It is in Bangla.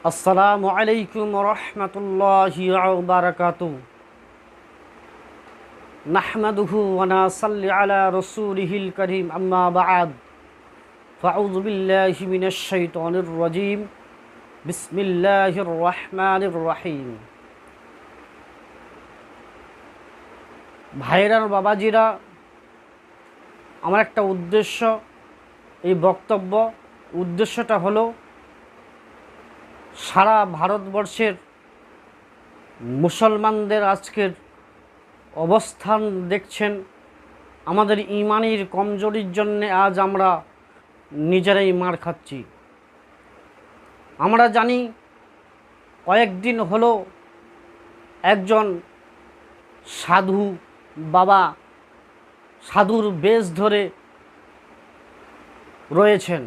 আসসালামু আলাইকুম রহমতুল্লাহি ওয়া বারাকাতুহু নাহমাদুহু ওয়া নাসাল্লি আলা রাসূলিহিল কারীম আম্মা বা'দ ফাআউযু বিল্লাহি মিনাশ শাইতানির রাজীম বিসমিল্লাহির রহমানির রহিম। ভাইরা বাবাজিরা, আমার একটা উদ্দেশ্য, এই উদ্দেশ্যটা হলো সারা ভারতবর্ষের মুসলমানদের আজকের অবস্থান দেখছেন। আমাদের ইমানের কমজোরির জন্যে আজ আমরা নিজেরাই মার খাচ্ছি। আমরা জানি কয়েকদিন হলো একজন সাধু বাবা সাধুর বেশ ধরে রয়েছেন।